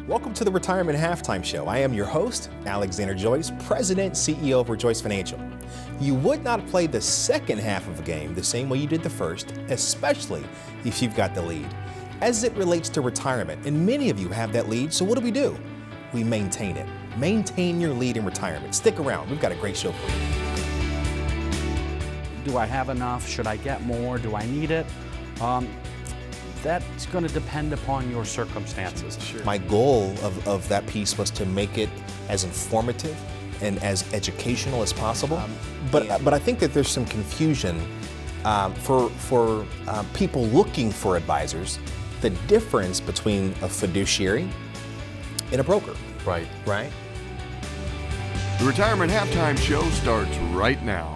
Welcome to the Retirement Halftime Show. I am your host, Alexander Joyce, President, CEO of ReJoyce Financial. You would not play the second half of a game the same way you did the first, especially if you've got the lead. As it relates to retirement, and many of you have that lead, so what do? We maintain it. Maintain your lead in retirement. Stick around. We've got a great show for you. Do I have enough? Should I get more? Do I need it? That's going to depend upon your circumstances. Sure. My goal of that piece was to make it as informative and as educational as possible. But I think that there's some confusion for people looking for advisors, the difference between a fiduciary and a broker. Right. Right? The Retirement Halftime Show starts right now.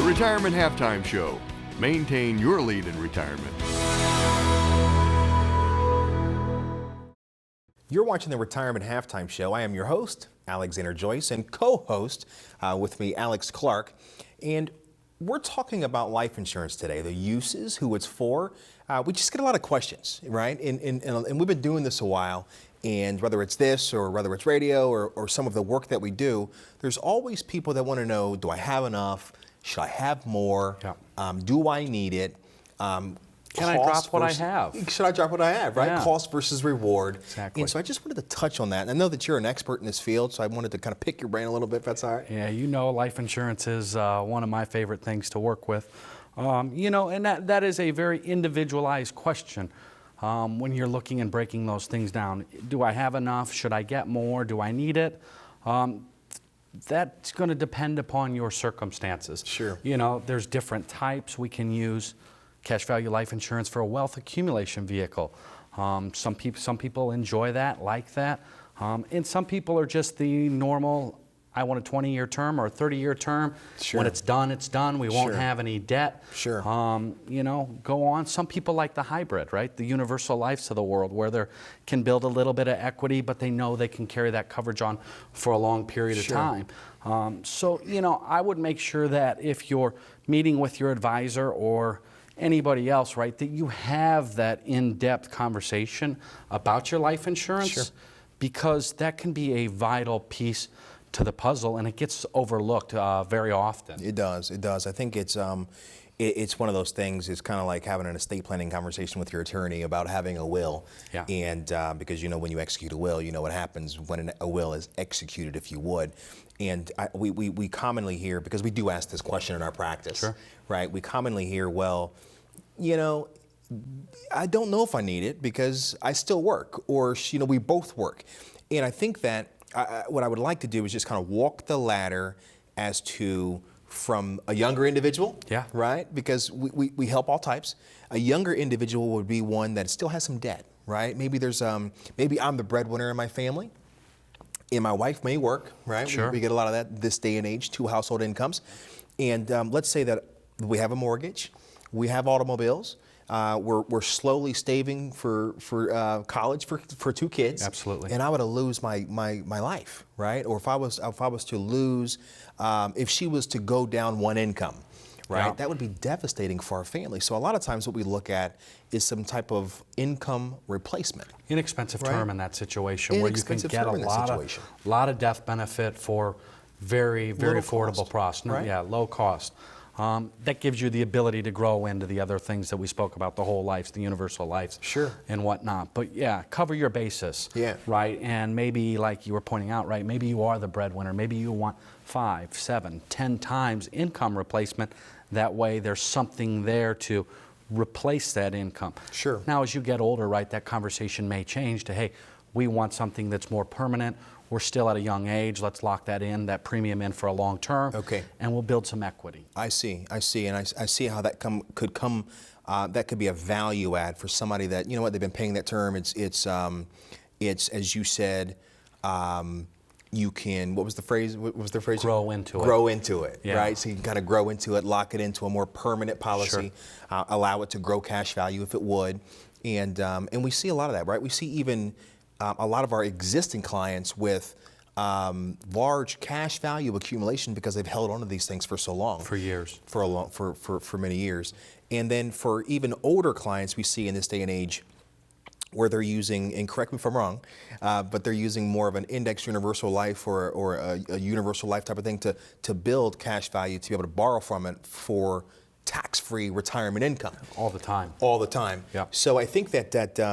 Retirement Halftime Show. Maintain your lead in retirement. You're watching the Retirement Halftime Show. I am your host, Alexander Joyce, and co-host with me, Alex Clark. And we're talking about life insurance today, the uses, who it's for. We just get a lot of questions, right? And we've been doing this a while. And whether it's this or whether it's radio or some of the work that we do, there's always people that want to know, do I have enough? Should I have more? Yeah. Do I need it? Can I drop what I have? Should I drop what I have, right? Yeah. Cost versus reward. Exactly. And so I just wanted to touch on that. And I know that you're an expert in this field, so I wanted to kind of pick your brain a little bit, if that's all right. Yeah, you know, life insurance is one of my favorite things to work with. You know, and that is a very individualized question when you're looking and breaking those things down. Do I have enough? Should I get more? Do I need it? That's going to depend upon your circumstances. Sure. You know, there's different types. We can use cash value life insurance for a wealth accumulation vehicle. Some people enjoy that, like that. And some people are just the normal, I want a 20-year term or a 30-year term. Sure. When it's done. We won't Sure. have any debt. Sure. You know, go on. Some people like the hybrid, right? The universal lives of the world where they can build a little bit of equity, but they know they can carry that coverage on for a long period Sure. of time. So, you know, I would make sure that if you're meeting with your advisor or anybody else, right, that you have that in-depth conversation about your life insurance. Sure. Because that can be a vital piece to the puzzle, and it gets overlooked very often. It does. I think it's one of those things. It's kind of like having an estate planning conversation with your attorney about having a will. Yeah. And because you know when you execute a will, you know what happens when a will is executed, if you would. And we commonly hear, because we do ask this question in our practice, Sure. right? We commonly hear, well, you know, I don't know if I need it because I still work, or you know, we both work. And I think that what I would like to do is just kind of walk the ladder as to from a younger individual, yeah, right? Because we help all types. A younger individual would be one that still has some debt, right? Maybe there's maybe I'm the breadwinner in my family, and my wife may work, right? Sure. We get a lot of that this day and age, 2 household incomes, and let's say that we have a mortgage, we have automobiles. We're slowly saving for college for 2 kids. Absolutely. And I would lose my life, right? Or if I was to lose, if she was to go down one income, right? Yeah. That would be devastating for our family. So a lot of times what we look at is some type of income replacement. Inexpensive Right. term in that situation where you can Inexpensive get term a in that situation. lot of death benefit for very Little affordable cost, cost. right? Yeah, low cost. That gives you the ability to grow into the other things that we spoke about, the whole lives, the universal lives, Sure. and whatnot. But yeah, cover your basis, Yeah. right? And maybe, like you were pointing out, right, maybe you are the breadwinner. Maybe you want 5, 7, 10 times income replacement. That way there's something there to replace that income. Sure. Now, as you get older, right, that conversation may change to, hey, we want something that's more permanent. We're still at a young age. Let's lock that in, that premium in for a long term. Okay. And we'll build some equity. I see, and I see how that could come. That could be a value add for somebody that, you know what, they've been paying that term. It's as you said, you can, what was the phrase? Grow into it. Grow into it, Yeah. right? So you can kind of grow into it, lock it into a more permanent policy, Sure. allow it to grow cash value if it would. And we see a lot of that, right? We see even a lot of our existing clients with large cash value accumulation because they've held on to these things for so long. For years. For many years. And then for even older clients we see in this day and age where they're using, and correct me if I'm wrong, but they're using more of an index universal life or a universal life type of thing to build cash value to be able to borrow from it for tax-free retirement income. All the time. All the time. Yep. So I think that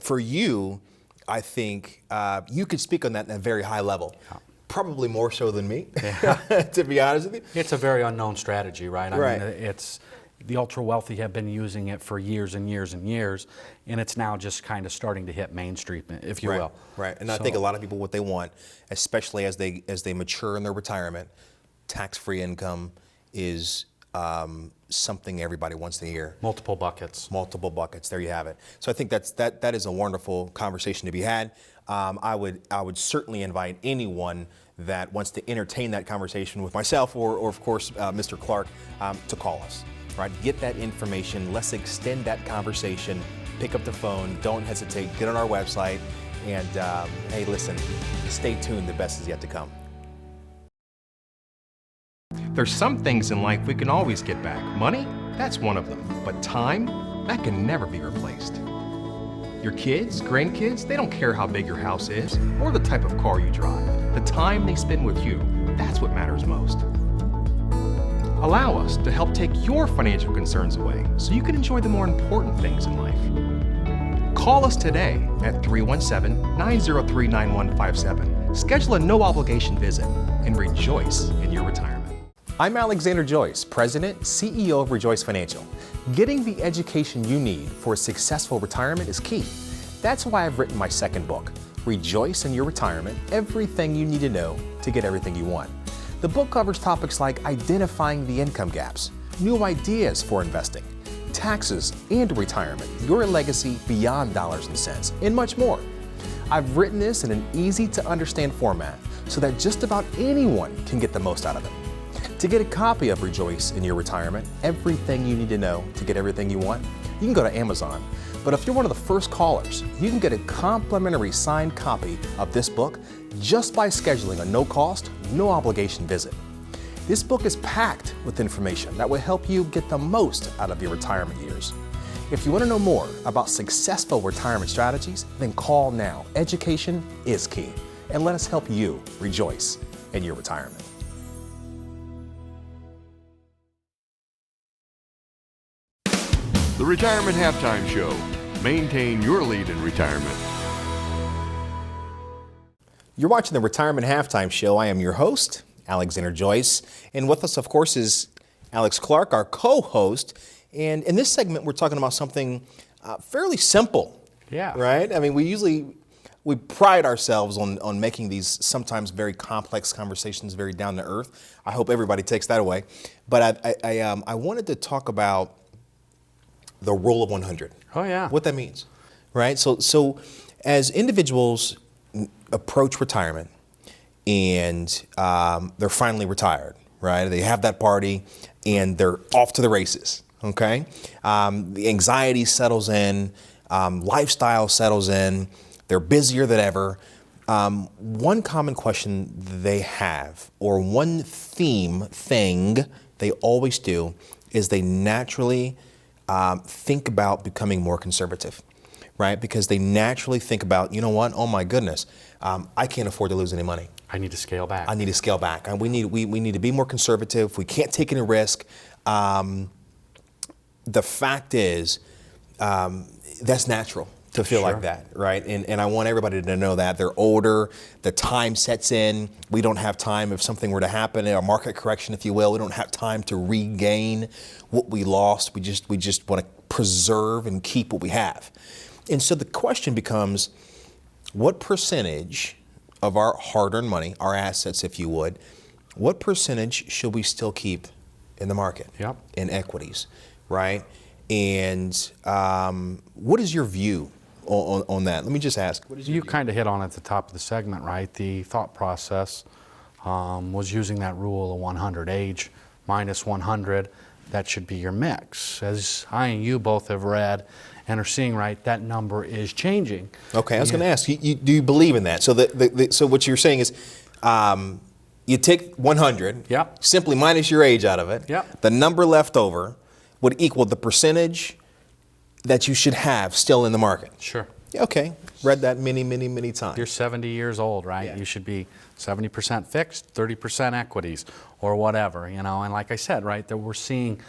for you, I think you could speak on that at a very high level. Yeah. Probably more so than me, Yeah. to be honest with you. It's a very unknown strategy, right? Right. I mean, it's the ultra wealthy have been using it for years and years and years, and it's now just kind of starting to hit mainstream, if you will. Right. And I think a lot of people, what they want, especially as they mature in their retirement, tax-free income is something everybody wants to hear. Multiple buckets. Multiple buckets. There you have it. So I think that is a wonderful conversation to be had. I would certainly invite anyone that wants to entertain that conversation with myself or of course Mr. Clark to call us. Right? Get that information. Let's extend that conversation. Pick up the phone. Don't hesitate. Get on our website. And hey, listen, stay tuned. The best is yet to come. There's some things in life we can always get back. Money, that's one of them. But time, that can never be replaced. Your kids, grandkids, they don't care how big your house is or the type of car you drive. The time they spend with you, that's what matters most. Allow us to help take your financial concerns away so you can enjoy the more important things in life. Call us today at 317-903-9157. Schedule a no-obligation visit and rejoice in your retirement. I'm Alexander Joyce, President, CEO of ReJoyce Financial. Getting the education you need for a successful retirement is key. That's why I've written my second book, Rejoice in Your Retirement, Everything You Need to Know to Get Everything You Want. The book covers topics like identifying the income gaps, new ideas for investing, taxes and retirement, your legacy beyond dollars and cents, and much more. I've written this in an easy-to-understand format so that just about anyone can get the most out of it. To get a copy of Rejoice in Your Retirement, Everything You Need to Know to Get Everything You Want, you can go to Amazon. But if you're one of the first callers, you can get a complimentary signed copy of this book just by scheduling a no-cost, no-obligation visit. This book is packed with information that will help you get the most out of your retirement years. If you want to know more about successful retirement strategies, then call now. Education is key. And let us help you rejoice in your retirement. The Retirement Halftime Show. Maintain your lead in retirement. You're watching the Retirement Halftime Show. I am your host, Alexander Joyce. And with us, of course, is Alex Clark, our co-host. And in this segment, we're talking about something fairly simple. Yeah. Right? I mean, we pride ourselves on making these sometimes very complex conversations very down to earth. I hope everybody takes that away. But I wanted to talk about the rule of 100. Oh, yeah. What that means, right? So as individuals approach retirement and they're finally retired, right? They have that party and they're off to the races, okay? The anxiety settles in, lifestyle settles in, they're busier than ever. One common question they have, or one thing they always do, is they naturally think about becoming more conservative, right? Because they naturally think about, you know what? Oh my goodness, I can't afford to lose any money. I need to scale back. I need to scale back. And we need to be more conservative. We can't take any risk. The fact is, that's natural to feel Sure. like that, right? And I want everybody to know that. They're older, the time sets in. We don't have time if something were to happen, a market correction, if you will. We don't have time to regain what we lost. We just want to preserve and keep what we have. And so the question becomes, what percentage of our hard-earned money, our assets, if you would, what percentage should we still keep in the market, Yep. in equities, right? And what is your view on that? Let me just ask. What is your You view? kind of hit on it at the top of the segment, right? The thought process was using that rule of 100, age minus 100. that should be your mix. As I and you both have read and are seeing, right, that number is changing. Okay, I was going to ask, do you believe in that? So so what you're saying is, you take 100, Yep. simply minus your age out of it. Yep. The number left over would equal the percentage that you should have still in the market. Sure. Yeah, okay, read that many times. You're 70 years old, right? You should be 70% fixed, 30% equities, or whatever, you know. And like I said, right, that we're seeing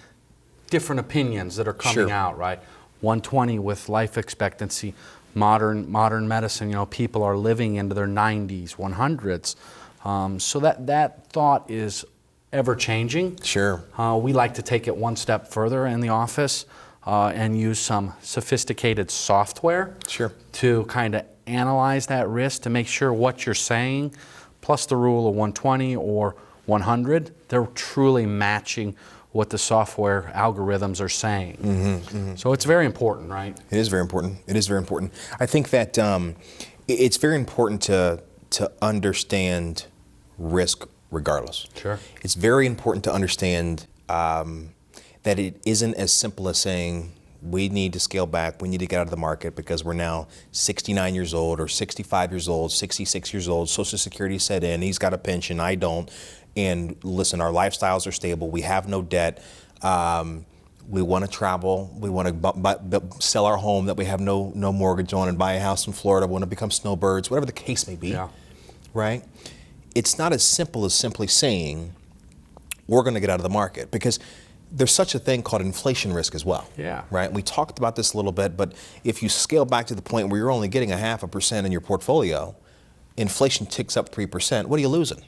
different opinions that are coming Sure. out, right? 120 with life expectancy, modern medicine, you know, people are living into their 90s, 100s. So that thought is ever changing. Sure. We like to take it one step further in the office and use some sophisticated software Sure. to kind of analyze that risk to make sure what you're saying, plus the rule of 120 or 100, they're truly matching what the software algorithms are saying. So it's very important, right? It is very important. It is very important. I think that it's very important to understand risk regardless. Sure. It's very important to understand that it isn't as simple as saying we need to scale back, we need to get out of the market because we're now 69 years old or 65 years old, 66 years old, Social Security set in, he's got a pension, I don't. And listen, our lifestyles are stable, we have no debt, we want to travel, we want to sell our home that we have no mortgage on and buy a house in Florida, we want to become snowbirds, whatever the case may be, right? It's not as simple as simply saying we're going to get out of the market, because there's such a thing called inflation risk as well. Yeah. Right? We talked about this a little bit, but if you scale back to the point where you're only getting 0.5% in your portfolio, inflation ticks up 3%, what are you losing?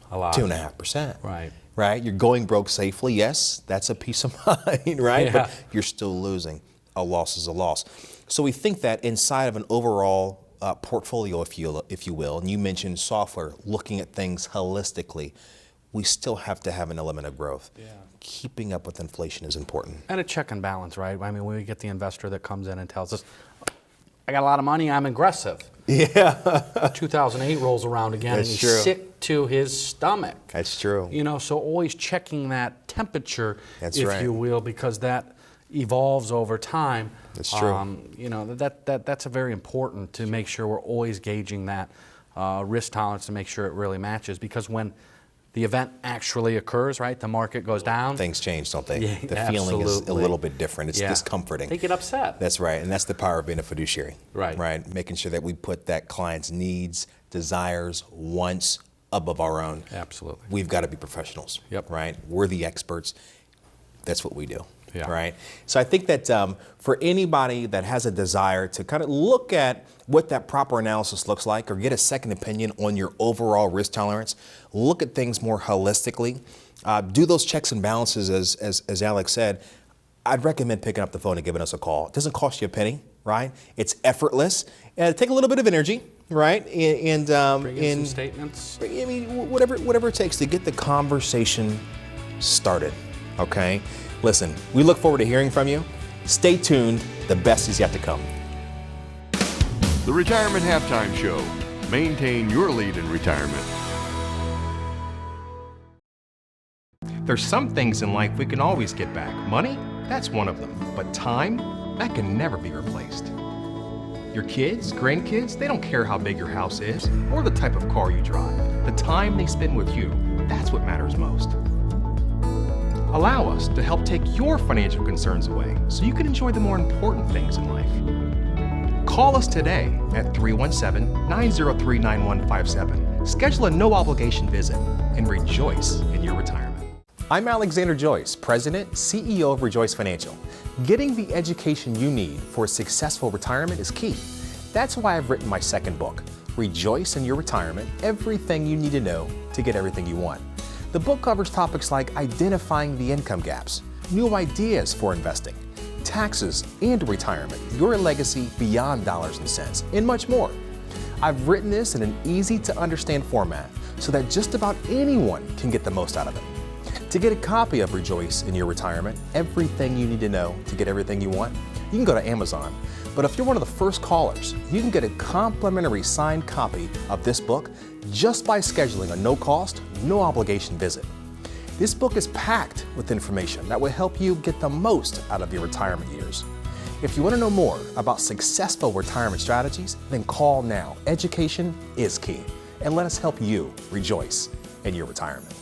A lot. 2.5%. Right. Right? You're going broke safely. Yes, that's a peace of mind, right? Yeah. But you're still losing. A loss is a loss. So we think that inside of an overall portfolio, if you will, and you mentioned software, looking at things holistically, we still have to have an element of growth. Yeah. Keeping up with inflation is important. And a check and balance, right? I mean, we get the investor that comes in and tells us, I got a lot of money, I'm aggressive. Yeah. 2008 rolls around again That's and true. he's sick to his stomach. That's true. You know, so always checking that temperature, That's if right. you will, because that evolves over time. That's true. You know, that's a very important to make sure we're always gauging that risk tolerance to make sure it really matches, because when the event actually occurs, right, the market goes down. Things change, don't they? Yeah, The feeling is a absolutely. little bit different. It's Yeah. discomforting. They get upset. That's right, and that's the power of being a fiduciary. Right. Right, making sure that we put that client's needs, desires, wants above our own. Absolutely. We've got to be professionals. Yep. Right, we're the experts. That's what we do. Yeah. Right. So I think that for anybody that has a desire to kind of look at what that proper analysis looks like, or get a second opinion on your overall risk tolerance, look at things more holistically, do those checks and balances as Alex said, I'd recommend picking up the phone and giving us a call. It doesn't cost you a penny, right? It's effortless. Take a little bit of energy, right? And Bring in some statements. I mean, whatever it takes to get the conversation started, okay? Listen, we look forward to hearing from you. Stay tuned. The best is yet to come. The Retirement Halftime Show. Maintain your lead in retirement. There's some things in life we can always get back. Money, that's one of them. But time, that can never be replaced. Your kids, grandkids, they don't care how big your house is or the type of car you drive. The time they spend with you, that's what matters most. Allow us to help take your financial concerns away so you can enjoy the more important things in life. Call us today at 317-903-9157. Schedule a no-obligation visit and rejoice in your retirement. I'm Alexander Joyce, President, CEO of ReJoyce Financial. Getting the education you need for a successful retirement is key. That's why I've written my second book, Rejoice in Your Retirement, Everything You Need to Know to Get Everything You Want. The book covers topics like identifying the income gaps, new ideas for investing, taxes and retirement, your legacy beyond dollars and cents, and much more. I've written this in an easy-to-understand format so that just about anyone can get the most out of it. To get a copy of Rejoice in Your Retirement, Everything You Need to Know to Get Everything You Want, you can go to Amazon. But if you're one of the first callers, you can get a complimentary signed copy of this book just by scheduling a no-cost, no-obligation visit. This book is packed with information that will help you get the most out of your retirement years. If you want to know more about successful retirement strategies, then call now. Education is key. And let us help you rejoice in your retirement.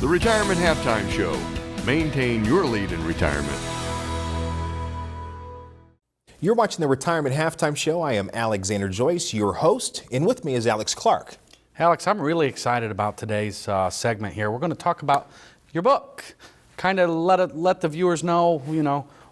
The Retirement Halftime Show. Maintain your lead in retirement. You're watching the Retirement Halftime Show. I am Alexander Joyce, your host, and with me is Alex Clark. Alex, I'm really excited about today's segment here. We're going to talk about your book. Kind of let the viewers know,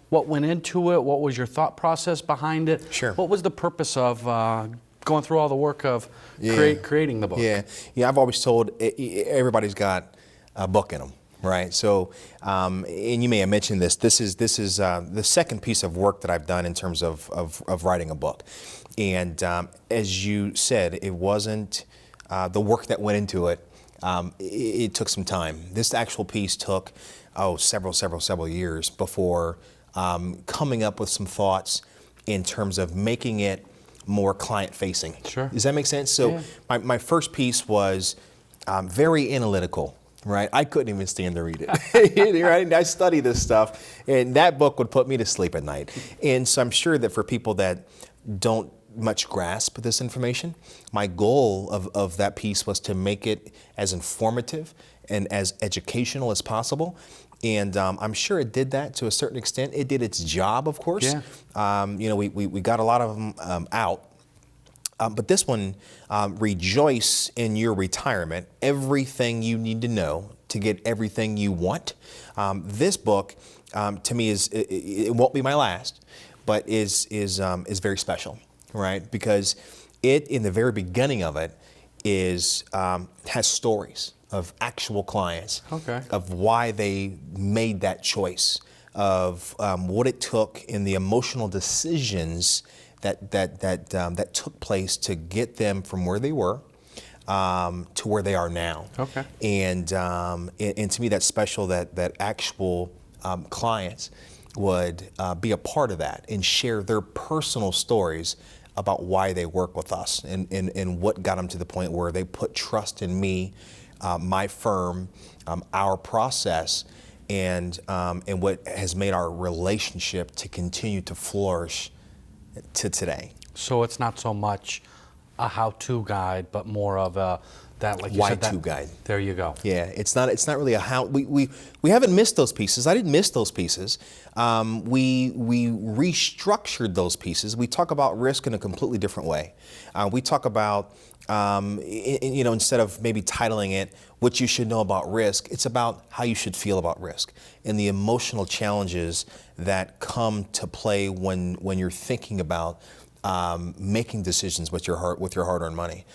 what went into it, what was your thought process behind it. Sure. What was the purpose of going through all the work of creating the book? Yeah. I've always told everybody's got a book in them, right? So, and you may have mentioned this. This is the second piece of work that I've done in terms of writing a book. And as you said, it wasn't the work that went into it. It took some time. This actual piece took several years before coming up with some thoughts in terms of making it more client-facing. Sure. Does that make sense? So my first piece was very analytical, right? I couldn't even stand to read it, right? I study this stuff, and that book would put me to sleep at night. And so I'm sure that for people that don't much grasp this information, my goal of that piece was to make it as informative and as educational as possible. And I'm sure it did that to a certain extent. It did its job, of course. Yeah. We got a lot of them out. But this one, Rejoice in Your Retirement, Everything You Need to Know to Get Everything You Want. This book, to me, it won't be my last, but is very special, right? Because it, in the very beginning of it, has stories of actual clients, of why they made that choice, of what it took in the emotional decisions that took place to get them from where they were to where they are now. Okay. And to me, that's special that actual clients would be a part of that and share their personal stories about why they work with us and what got them to the point where they put trust in me, my firm, our process, and what has made our relationship to continue to flourish to today. So it's not so much a how-to guide, but more of a why-to guide. There you go. Yeah, it's not really a how. We haven't missed those pieces. I didn't miss those pieces. We restructured those pieces. We talk about risk in a completely different way. We talk about instead of maybe titling it "What You Should Know About Risk," it's about how you should feel about risk and the emotional challenges that come to play when you're thinking about making decisions with your hard-earned money.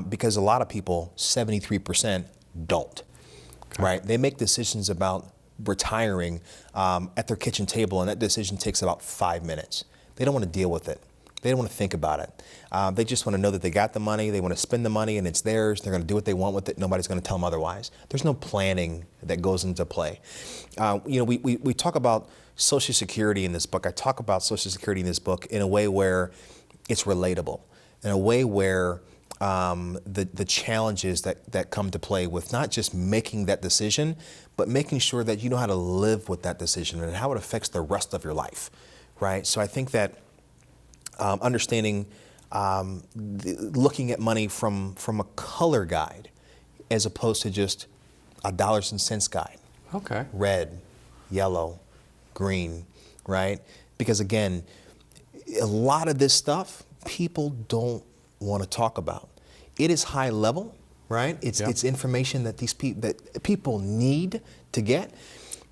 Because a lot of people, 73%, don't. Okay. Right? They make decisions about retiring at their kitchen table, and that decision takes about 5 minutes. They don't want to deal with it. They don't want to think about it. They just want to know that they got the money, they want to spend the money, and it's theirs. They're going to do what they want with it. Nobody's going to tell them otherwise. There's no planning that goes into play. We talk about Social Security in this book. I talk about Social Security in this book in a way where it's relatable, in a way where the challenges that come to play with not just making that decision, but making sure that you know how to live with that decision and how it affects the rest of your life, right? So I think that understanding, looking at money from a color guide as opposed to just a dollars and cents guide. Okay. Red, yellow, green, right? Because again, a lot of this stuff people don't want to talk about. It is high level, right? It's information that that people need to get.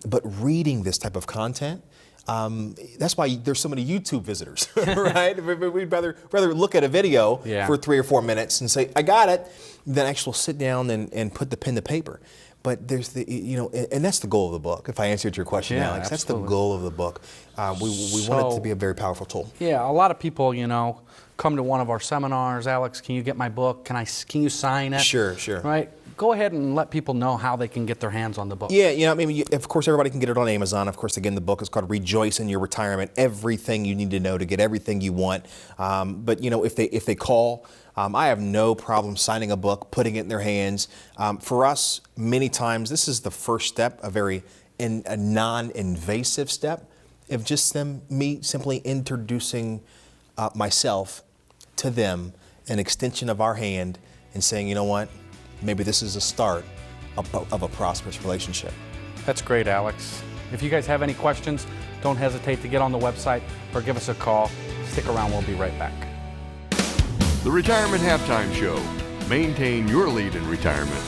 But reading this type of content, that's why there's so many YouTube visitors, right? We'd rather look at a video for 3 or 4 minutes and say, I got it, than actually sit down and put the pen to paper. But there's and that's the goal of the book. If I answered your question, Alex, that's the goal of the book. We want it to be a very powerful tool. Yeah, a lot of people, come to one of our seminars. Alex, can you get my book? Can you sign it? Sure. Right. go ahead and let people know how they can get their hands on the book. Yeah, I mean, of course, everybody can get it on Amazon. Of course, again, the book is called ReJoyce in Your Retirement. Everything you need to know to get everything you want. But if they call, I have no problem signing a book, putting it in their hands. For us, many times, this is the first step, a non-invasive step of just me simply introducing myself to them, an extension of our hand, and saying, you know what? Maybe this is a start of a prosperous relationship. That's great, Alex. If you guys have any questions, don't hesitate to get on the website or give us a call. Stick around, we'll be right back. The Retirement Halftime Show. Maintain your lead in retirement.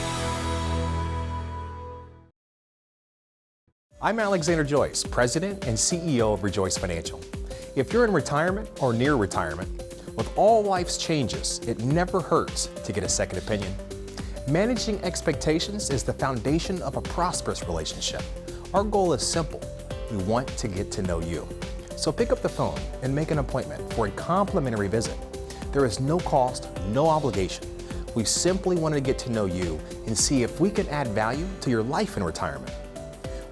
I'm Alexander Joyce, President and CEO of ReJoyce Financial. If you're in retirement or near retirement, with all life's changes, it never hurts to get a second opinion. Managing expectations is the foundation of a prosperous relationship. Our goal is simple. We want to get to know you. So pick up the phone and make an appointment for a complimentary visit. There is no cost, no obligation. We simply want to get to know you and see if we can add value to your life in retirement.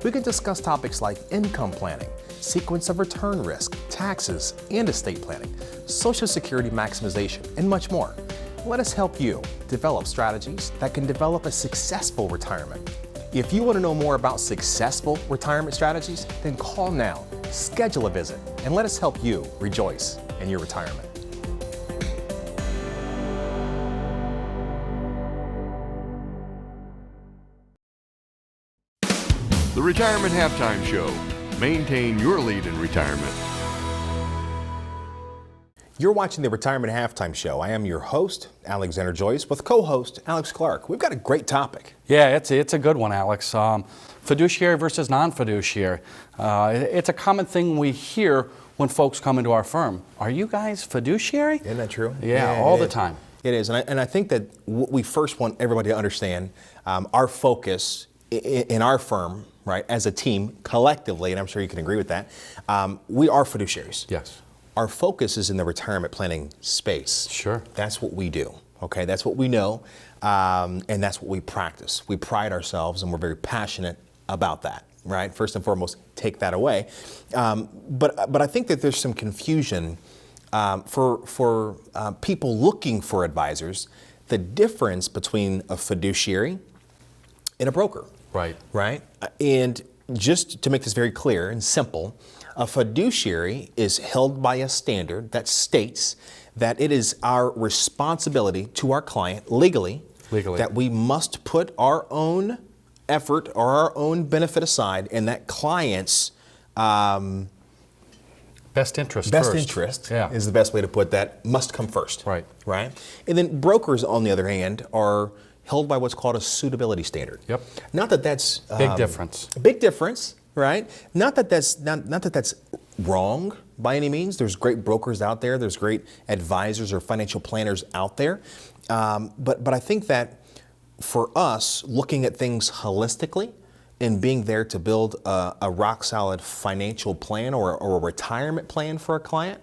We can discuss topics like income planning, sequence of return risk, taxes, and estate planning, Social Security maximization, and much more. Let us help you develop strategies that can develop a successful retirement. If you want to know more about successful retirement strategies, then call now, schedule a visit, and let us help you rejoice in your retirement. The Retirement Halftime Show. Maintain your lead in retirement. You're watching the Retirement Halftime Show. I am your host, Alexander Joyce, with co-host Alex Clark. We've got a great topic. Yeah, it's a good one, Alex. Fiduciary versus non-fiduciary. It's a common thing we hear when folks come into our firm. Are you guys fiduciary? Isn't that true? Yeah, all the time. It is, and I think that what we first want everybody to understand, our focus in our firm, right, as a team, collectively, and I'm sure you can agree with that, we are fiduciaries. Yes. Our focus is in the retirement planning space. Sure. That's what we do, okay? That's what we know, and that's what we practice. We pride ourselves, and we're very passionate about that, right? First and foremost, take that away. But I think that there's some confusion for people looking for advisors, the difference between a fiduciary and a broker. Right. Right? And just to make this very clear and simple, a fiduciary is held by a standard that states that it is our responsibility to our client legally that we must put our own effort or our own benefit aside, and that client's best interest is the best way to put that, must come first. Right. Right? And then brokers, on the other hand, are held by what's called a suitability standard. Yep. Not that that's big difference. Big difference, right? Not that that's wrong by any means. There's great brokers out there. There's great advisors or financial planners out there. But I think that for us, looking at things holistically and being there to build a rock solid financial plan or a retirement plan for a client,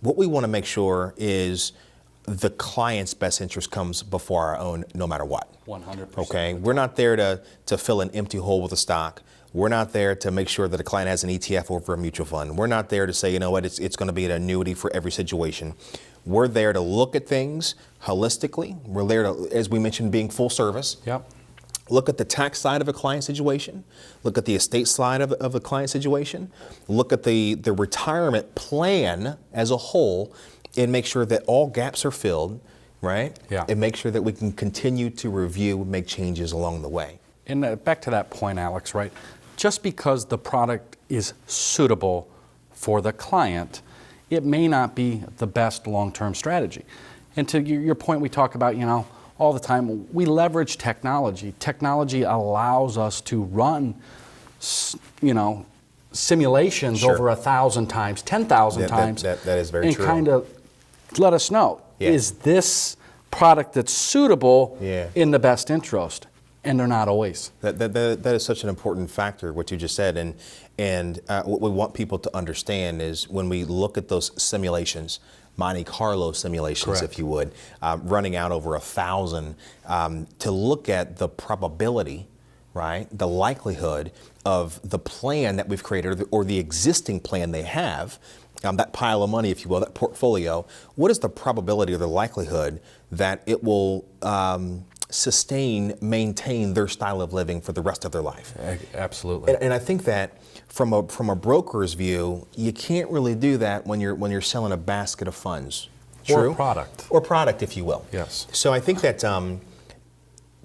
what we want to make sure is the client's best interest comes before our own, no matter what. 100%. Okay, we're not there to fill an empty hole with a stock. We're not there to make sure that a client has an ETF over a mutual fund. We're not there to say, you know what, it's going to be an annuity for every situation. We're there to look at things holistically. We're there to, as we mentioned, being full service. Yep. Look at the tax side of a client situation. Look at the estate side of a client situation. Look at the retirement plan as a whole, and make sure that all gaps are filled, right? Yeah. And make sure that we can continue to review, make changes along the way. And back to that point, Alex, right? Just because the product is suitable for the client, it may not be the best long-term strategy. And to your point, we talk about, all the time, we leverage technology. Technology allows us to run, simulations Sure. over 1,000 times, 10,000 times. That is very true. And kind of let us know, is this product that's suitable in the best interest? And they're not always. That is such an important factor, what you just said. And what we want people to understand is when we look at those simulations, Monte Carlo simulations, Correct. if you would, running out over 1,000 to look at the probability, right, the likelihood of the plan that we've created or the existing plan they have, that pile of money, if you will, that portfolio. What is the probability or the likelihood that it will maintain their style of living for the rest of their life? Absolutely. And I think that from a broker's view, you can't really do that when you're selling a basket of funds. Or True? a product. Or product, if you will. Yes. So I think that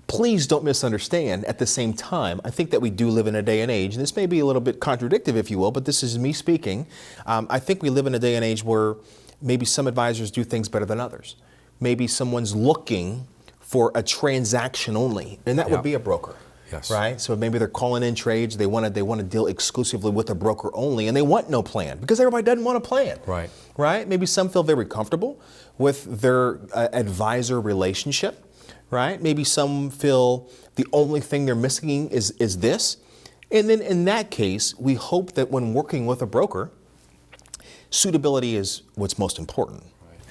please don't misunderstand. At the same time, I think that we do live in a day and age, and this may be a little bit contradictory, if you will, but this is me speaking. I think we live in a day and age where maybe some advisors do things better than others. Maybe someone's looking for a transaction only, and that would be a broker. Yes. Right? So maybe they're calling in trades, they want to deal exclusively with a broker only, and they want no plan because everybody doesn't want a plan. Right. Right? Maybe some feel very comfortable with their advisor relationship. Right? Maybe some feel the only thing they're missing is this. And then in that case, we hope that when working with a broker, suitability is what's most important.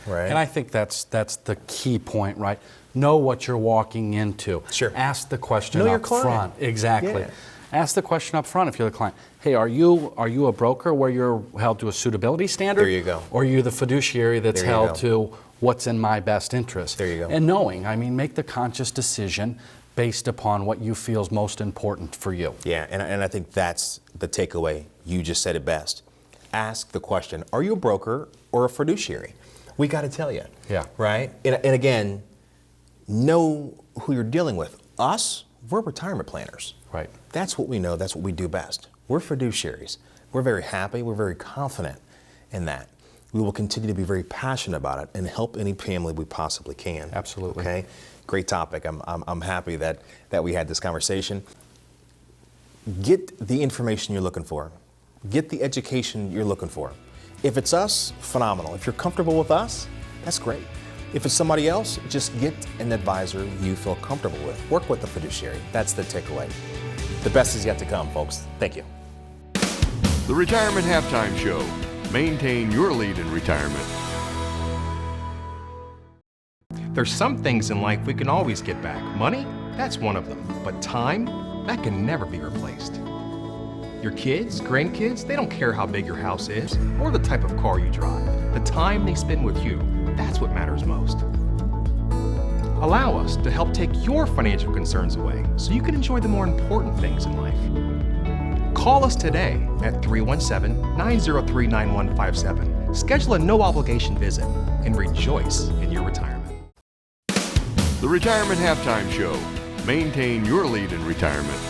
Right? And I think that's the key point, right? Know what you're walking into. Sure. Ask the question Know your up client. front. Exactly. Yeah. Ask the question up front if you're the client. Hey, are you a broker where you're held to a suitability standard? There you go. Or are you the fiduciary that's There you held go. to what's in my best interest? There you go. And knowing, make the conscious decision based upon what you feel is most important for you. Yeah, and I think that's the takeaway. You just said it best. Ask the question, are you a broker or a fiduciary? We got to tell you. Yeah. Right? And again, know who you're dealing with. Us, we're retirement planners. Right. That's what we know. That's what we do best. We're fiduciaries. We're very happy. We're very confident in that. We will continue to be very passionate about it and help any family we possibly can. Absolutely. Okay? Great topic. I'm happy that we had this conversation. Get the information you're looking for. Get the education you're looking for. If it's us, phenomenal. If you're comfortable with us, that's great. If it's somebody else, just get an advisor you feel comfortable with. Work with the fiduciary. That's the takeaway. The best is yet to come, folks. Thank you. The Retirement Halftime Show. Maintain your lead in retirement. There's some things in life we can always get back. Money, that's one of them. But time, that can never be replaced. Your kids, grandkids, they don't care how big your house is or the type of car you drive. The time they spend with you, that's what matters most. Allow us to help take your financial concerns away so you can enjoy the more important things in life. Call us today at 317-903-9157. Schedule a no-obligation visit and rejoice in your retirement. The Retirement Halftime Show. Maintain your lead in retirement.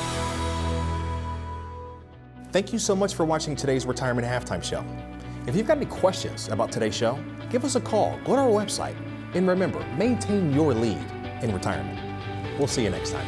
Thank you so much for watching today's Retirement Halftime Show. If you've got any questions about today's show, give us a call, go to our website, and remember, maintain your lead in retirement. We'll see you next time.